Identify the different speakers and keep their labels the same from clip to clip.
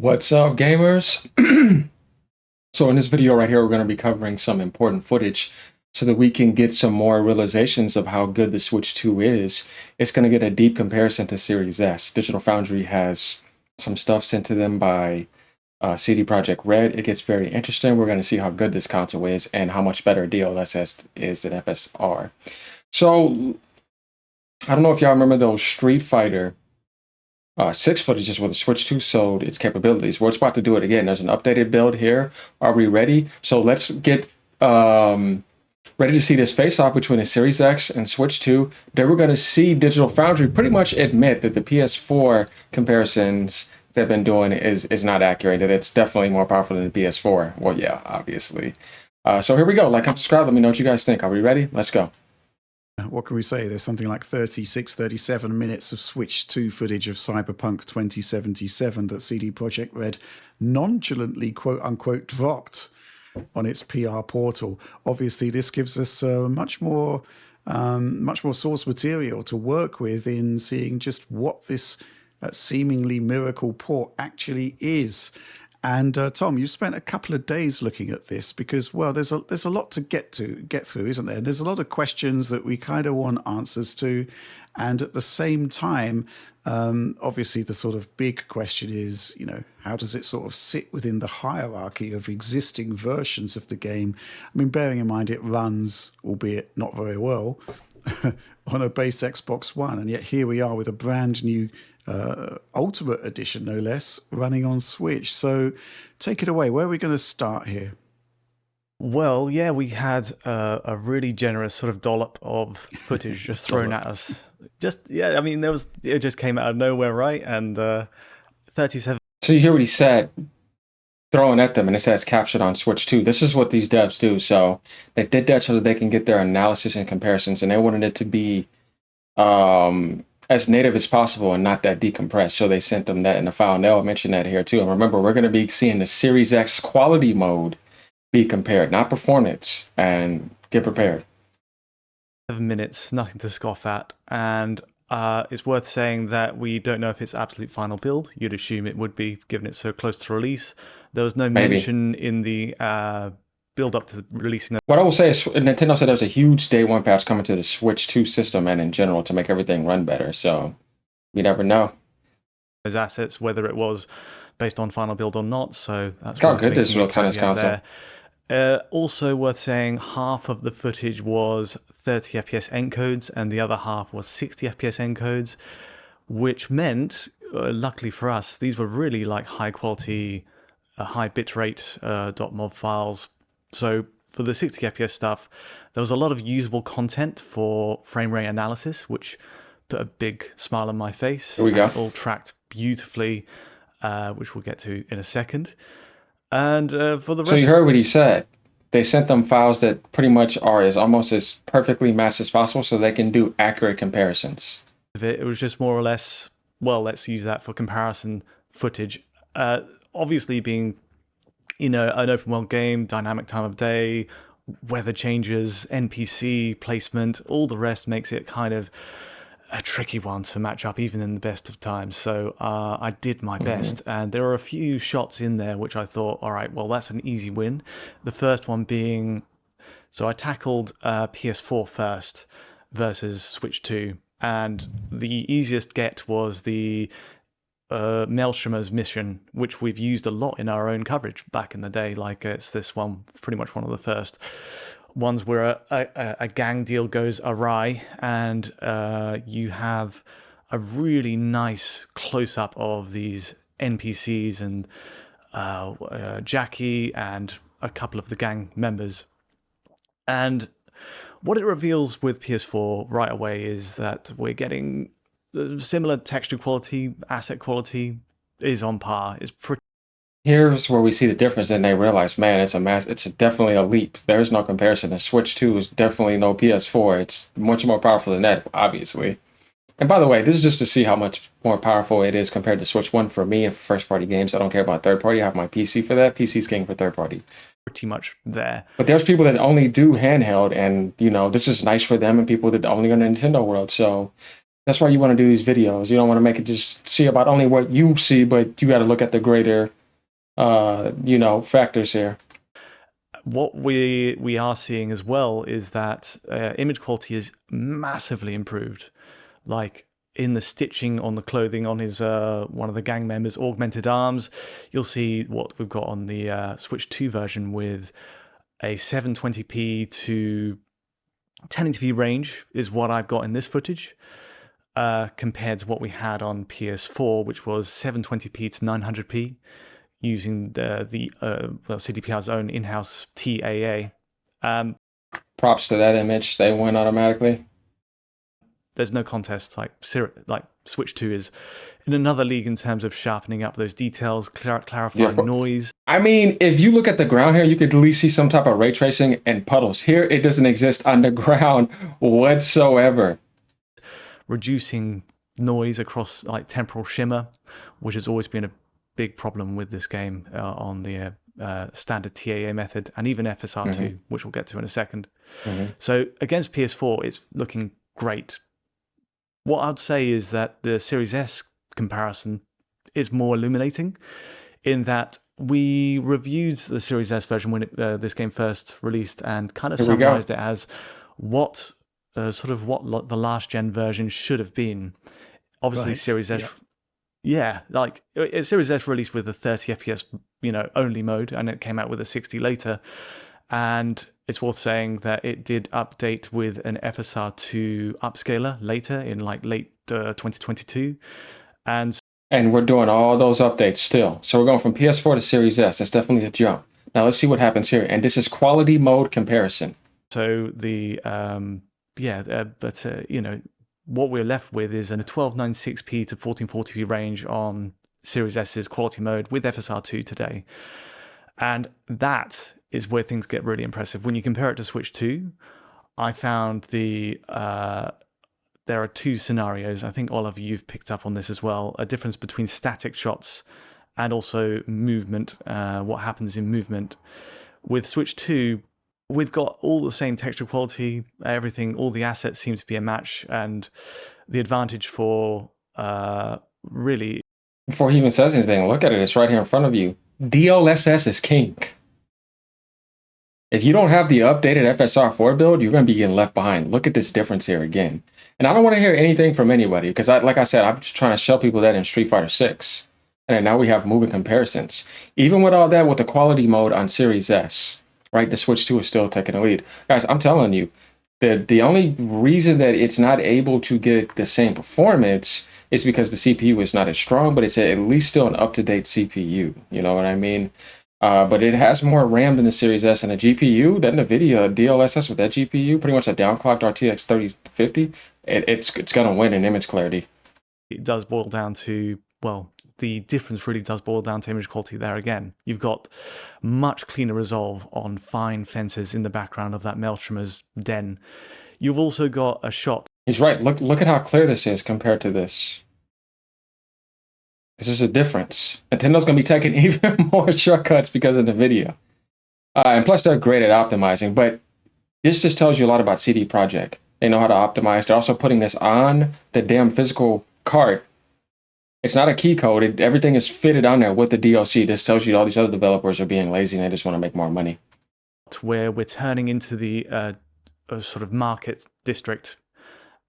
Speaker 1: What's up, gamers? So in this video right here, we're going to be covering some important footage so that we can get some more realizations of how good the Switch 2 is. It's going to get a deep comparison to Series S. Digital Foundry has some stuff sent to them by CD Projekt Red. It gets very interesting. We're going to see how good this console is and how much better DLSS is than FSR. So I don't know if y'all remember those Street Fighter 6 footages where the Switch 2 showed its capabilities. We're about to do it again. There's an updated build here. Are we ready? So let's get ready to see this face-off between the Series X and Switch 2. Then we're going to see Digital Foundry pretty much admit that the PS4 comparisons they've been doing is not accurate, that it's definitely more powerful than the PS4. Well, yeah, obviously. So here we go. Like and subscribe. Let me know what you guys think. Are we ready? Let's go.
Speaker 2: What can we say? There's something like 36, 37 minutes of Switch 2 footage of Cyberpunk 2077 that CD Projekt Red nonchalantly, quote unquote, dropped on its PR portal. Obviously, this gives us much more source material to work with in seeing just what this seemingly miracle port actually is. And Tom, you've spent a couple of days looking at this because, well, there's a lot to get through, isn't there? There's a lot of questions that we kind of want answers to, and at the same time, obviously, the sort of big question is, how does it sort of sit within the hierarchy of existing versions of the game? I mean, bearing in mind it runs, albeit not very well, on a base Xbox One, and yet here we are with a brand new Ultimate Edition, no less, running on Switch. So take it away. Where are we going to start here?
Speaker 3: Well, yeah, we had a really generous sort of dollop of footage just thrown at us. I mean, it just came out of nowhere, right? And 37.
Speaker 1: So you hear what he said, throwing at them, and it says captured on Switch 2. This is what these devs do. So they did that so that they can get their analysis and comparisons, and they wanted it to be as native as possible and not that decompressed. So they sent them that in the file, and they'll mention that here too. And remember, we're going to be seeing the Series X quality mode be compared, not performance, and get prepared.
Speaker 3: 7 minutes, nothing to scoff at. And it's worth saying that we don't know if it's absolute final build. You'd assume it would be, given it's so close to release. There was no mention in the build up to releasing them.
Speaker 1: What I will say is Nintendo said there's a huge day one patch coming to the Switch 2 system and in general to make everything run better. So you never know.
Speaker 3: Those assets, whether it was based on final build or not. So that's
Speaker 1: how good this looks on this console.
Speaker 3: Also worth saying, half of the footage was 30 FPS encodes and the other half was 60 FPS encodes, which meant, luckily for us, these were really like high quality, high bitrate .mov files. So for the 60 FPS stuff, there was a lot of usable content for frame rate analysis, which put a big smile on my face.
Speaker 1: Here we go.
Speaker 3: All tracked beautifully, which we'll get to in a second. And for the rest,
Speaker 1: so you heard what he said. They sent them files that pretty much are almost as perfectly matched as possible, so they can do accurate comparisons.
Speaker 3: It was just more or less, well, let's use that for comparison footage. Obviously, being an open world game, dynamic time of day, weather changes, NPC placement, all the rest makes it kind of a tricky one to match up even in the best of times. So I did my best, and there are a few shots in there which I thought, all right, well, that's an easy win. The first one being, so I tackled PS4 first versus Switch 2, and the easiest get was the Maelstrom's mission, which we've used a lot in our own coverage back in the day. Like it's this one, pretty much one of the first ones where a gang deal goes awry, and you have a really nice close-up of these NPCs and Jackie and a couple of the gang members. And what it reveals with PS4 right away is that we're getting similar texture quality, asset quality is on par. It's pretty.
Speaker 1: Here's where we see the difference, and they realize, man, it's definitely a leap. There's no comparison. The Switch 2 is definitely no PS4. It's much more powerful than that, obviously. And by the way, this is just to see how much more powerful it is compared to Switch 1 for me and for first-party games. I don't care about third-party. I have my PC for that. PC's king for third-party.
Speaker 3: Pretty much there.
Speaker 1: But there's people that only do handheld, and, this is nice for them, and people that only are in the Nintendo world. So That's why you want to do these videos. You don't want to make it just see about only what you see, but you got to look at the greater, factors here.
Speaker 3: What we are seeing as well is that image quality is massively improved. Like in the stitching on the clothing on his one of the gang members' augmented arms, you'll see what we've got on the Switch 2 version with a 720p to 1080p range is what I've got in this footage. Compared to what we had on PS4, which was 720p to 900p, using CDPR's own in-house TAA.
Speaker 1: Props to that image. They win automatically.
Speaker 3: There's no contest. Like Switch 2 is in another league in terms of sharpening up those details, clarifying noise.
Speaker 1: I mean, if you look at the ground here, you could at least see some type of ray tracing and puddles. Here, it doesn't exist on the ground whatsoever.
Speaker 3: Reducing noise across like temporal shimmer, which has always been a big problem with this game on the standard TAA method, and even FSR2, which we'll get to in a second. So against PS4, it's looking great. What I'd say is that the Series S comparison is more illuminating in that we reviewed the Series S version when this game first released and kind of summarized it as what the last gen version should have been. Obviously, right. Series S, like Series S released with a 30 FPS, only mode, and it came out with a 60 later. And it's worth saying that it did update with an FSR2 upscaler later in like late 2022. And
Speaker 1: we're doing all those updates still. So we're going from PS4 to Series S. That's definitely a jump. Now let's see what happens here. And this is quality mode comparison.
Speaker 3: So the what we're left with is a 1296p to 1440p range on Series S's quality mode with FSR2 today. And that is where things get really impressive. When you compare it to Switch 2, I found there are two scenarios. I think all of you've picked up on this as well. A difference between static shots and also movement, what happens in movement. With Switch 2, we've got all the same texture quality, everything, all the assets seem to be a match, and the advantage for really...
Speaker 1: Before he even says anything, look at it, it's right here in front of you. DLSS is king. If you don't have the updated FSR4 build, you're going to be getting left behind. Look at this difference here again. And I don't want to hear anything from anybody, because like I said, I'm just trying to show people that in Street Fighter 6. And now we have moving comparisons. Even with all that, with the quality mode on Series S, right, the Switch 2 is still taking the lead. Guys, I'm telling you, the only reason that it's not able to get the same performance is because the CPU is not as strong, but it's at least still an up-to-date CPU. You know what I mean? But it has more RAM than the Series S, and a GPU, that NVIDIA DLSS with that GPU, pretty much a downclocked RTX 3050, it's going to win in image clarity.
Speaker 3: It does boil down to, well, the difference really does boil down to image quality there again. You've got much cleaner resolve on fine fences in the background of that Maelstrom's den. You've also got a shot.
Speaker 1: He's right. Look at how clear this is compared to this. This is a difference. Nintendo's going to be taking even more shortcuts because of the video. And plus, they're great at optimizing. But this just tells you a lot about CD Projekt. They know how to optimize. They're also putting this on the damn physical cart. It's not a key code. Everything is fitted on there with the DLC. This tells you all these other developers are being lazy and they just want to make more money.
Speaker 3: Where we're turning into the sort of market district.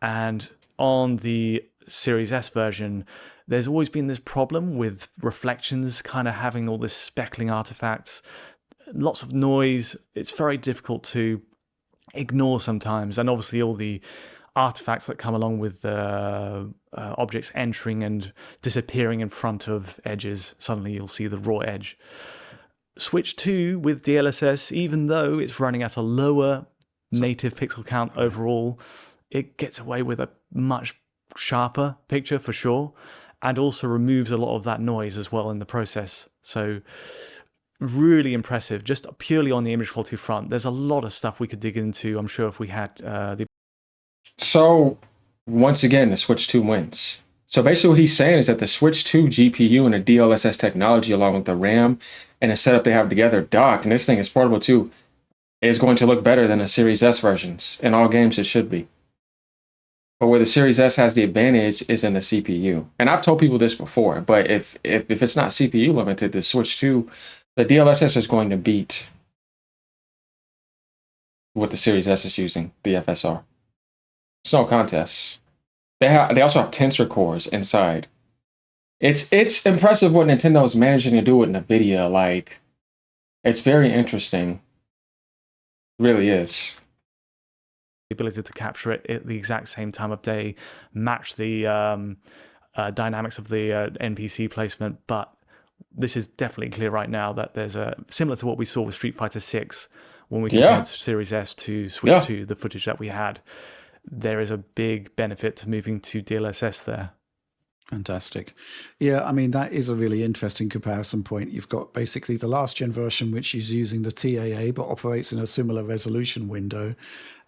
Speaker 3: And on the Series S version, there's always been this problem with reflections kind of having all this speckling artifacts, lots of noise. It's very difficult to ignore sometimes. And obviously all the artifacts that come along with objects entering and disappearing in front of edges. Suddenly you'll see the raw edge. Switch 2 with DLSS, even though it's running at a lower native pixel count overall, it gets away with a much sharper picture for sure, and also removes a lot of that noise as well in the process. So really impressive, just purely on the image quality front. There's a lot of stuff we could dig into, I'm sure, if we had the...
Speaker 1: So, once again, the Switch 2 wins. So basically what he's saying is that the Switch 2 GPU and the DLSS technology, along with the RAM and the setup they have together, docked, and this thing is portable too, is going to look better than the Series S versions. In all games, it should be. But where the Series S has the advantage is in the CPU. And I've told people this before, but if it's not CPU limited, the Switch 2, the DLSS is going to beat what the Series S is using, the FSR. It's no contest. They also have tensor cores inside. It's impressive what Nintendo is managing to do with NVIDIA. Like, it's very interesting. It really is.
Speaker 3: The ability to capture it at the exact same time of day, match the dynamics of the NPC placement. But this is definitely clear right now that there's a similar to what we saw with Street Fighter 6 when we compared
Speaker 1: Yeah.
Speaker 3: Series S to Switch
Speaker 1: Yeah.
Speaker 3: 2, the footage that we had. There is a big benefit to moving to DLSS there.
Speaker 2: Fantastic. Yeah, I mean, that is a really interesting comparison point. You've got basically the last gen version, which is using the TAA but operates in a similar resolution window.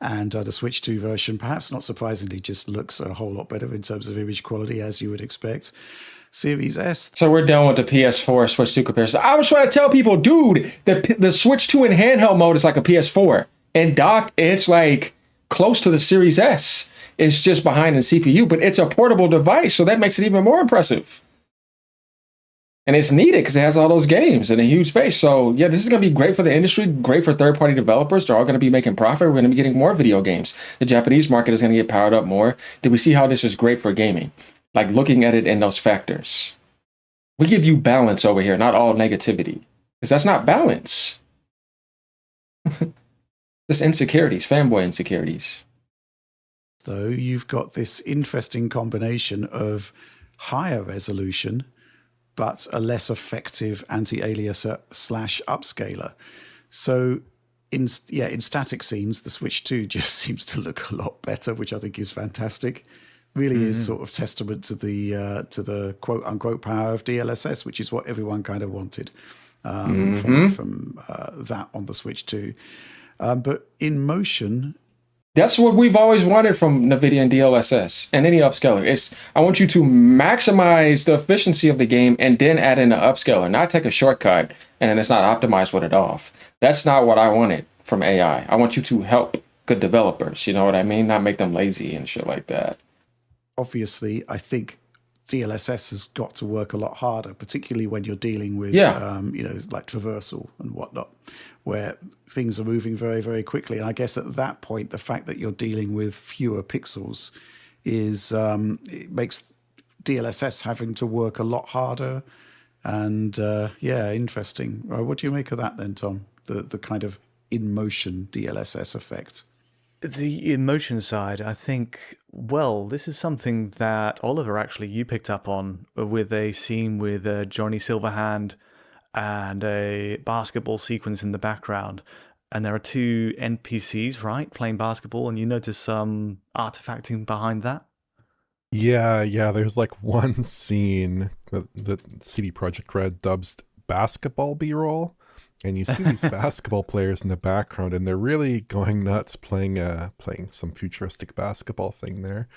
Speaker 2: And the Switch 2 version, perhaps not surprisingly, just looks a whole lot better in terms of image quality, as you would expect. Series S.
Speaker 1: So we're done with the PS4 Switch 2 comparison. I was trying to tell people, dude, the Switch 2 in handheld mode is like a PS4. And dock, it's like close to the Series S. It's just behind the CPU, but it's a portable device, so that makes it even more impressive. And it's needed because it has all those games in a huge space. So yeah, this is going to be great for the industry, great for third-party developers. They're all going to be making profit. We're going to be getting more video games. The Japanese market is going to get powered up more. Did we see how this is great for gaming? Like looking at it in those factors. We give you balance over here, not all negativity. Because that's not balance. Just insecurities, fanboy insecurities.
Speaker 2: Though you've got this interesting combination of higher resolution, but a less effective anti-aliaser / upscaler. So in static scenes, the Switch 2 just seems to look a lot better, which I think is fantastic. Really is sort of testament to the quote unquote power of DLSS, which is what everyone kind of wanted from that on the Switch 2. But in motion,
Speaker 1: that's what we've always wanted from NVIDIA and DLSS and any upscaler. I want you to maximize the efficiency of the game and then add in an upscaler, not take a shortcut and then it's not optimized with it off. That's not what I wanted from AI. I want you to help good developers, you know what I mean? Not make them lazy and shit like that.
Speaker 2: Obviously, I think DLSS has got to work a lot harder, particularly when you're dealing with, like traversal and whatnot, where things are moving very, very quickly. And I guess at that point, the fact that you're dealing with fewer pixels is it makes DLSS having to work a lot harder. And interesting. What do you make of that then, Tom? The kind of in motion DLSS effect.
Speaker 3: The emotion side, I think, well, this is something that Oliver, actually, you picked up on with a scene with Johnny Silverhand and a basketball sequence in the background. And there are two NPCs, right, playing basketball, and you notice some artifacting behind that?
Speaker 4: Yeah, there's like one scene that CD Projekt Red dubs basketball B-roll. And you see these basketball players in the background, and they're really going nuts playing some futuristic basketball thing there.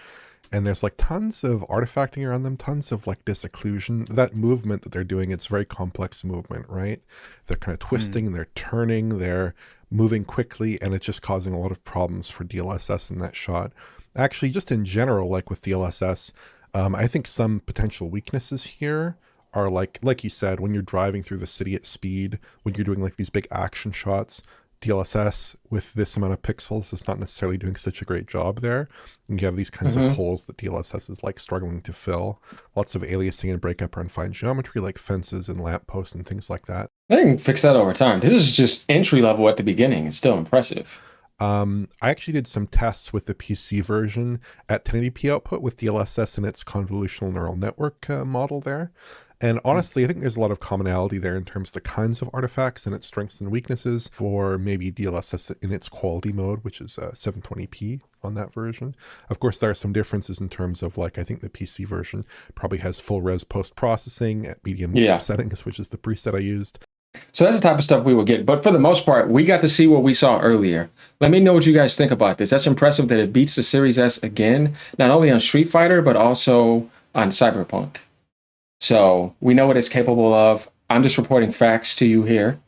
Speaker 4: And there's like tons of artifacting around them, tons of like disocclusion. That movement that they're doing, it's very complex movement, right? They're kind of twisting, they're turning, they're moving quickly, and it's just causing a lot of problems for DLSS in that shot. Actually, just in general, like with DLSS, I think some potential weaknesses here are like you said, when you're driving through the city at speed, when you're doing like these big action shots, DLSS with this amount of pixels is not necessarily doing such a great job there. And you have these kinds of holes that DLSS is like struggling to fill. Lots of aliasing and breakup around fine geometry like fences and lampposts and things like that.
Speaker 1: I can fix that over time. This is just entry level at the beginning. It's still impressive.
Speaker 4: I actually did some tests with the PC version at 1080p output with DLSS and its convolutional neural network model there. And honestly, I think there's a lot of commonality there in terms of the kinds of artifacts and its strengths and weaknesses for maybe DLSS in its quality mode, which is 720p on that version. Of course, there are some differences in terms of like, I think the PC version probably has full res post-processing at medium settings, which is the preset I used.
Speaker 1: So that's the type of stuff we will get. But for the most part, we got to see what we saw earlier. Let me know what you guys think about this. That's impressive that it beats the Series S again, not only on Street Fighter, but also on Cyberpunk. So we know what it's capable of. I'm just reporting facts to you here.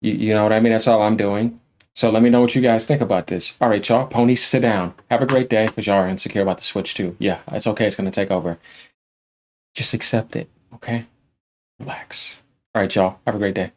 Speaker 1: You know what I mean? That's all I'm doing. So let me know what you guys think about this. All right, y'all. Ponies, sit down. Have a great day, because y'all are insecure about the Switch too. Yeah, it's okay. It's going to take over. Just accept it, okay? Relax. All right, y'all. Have a great day.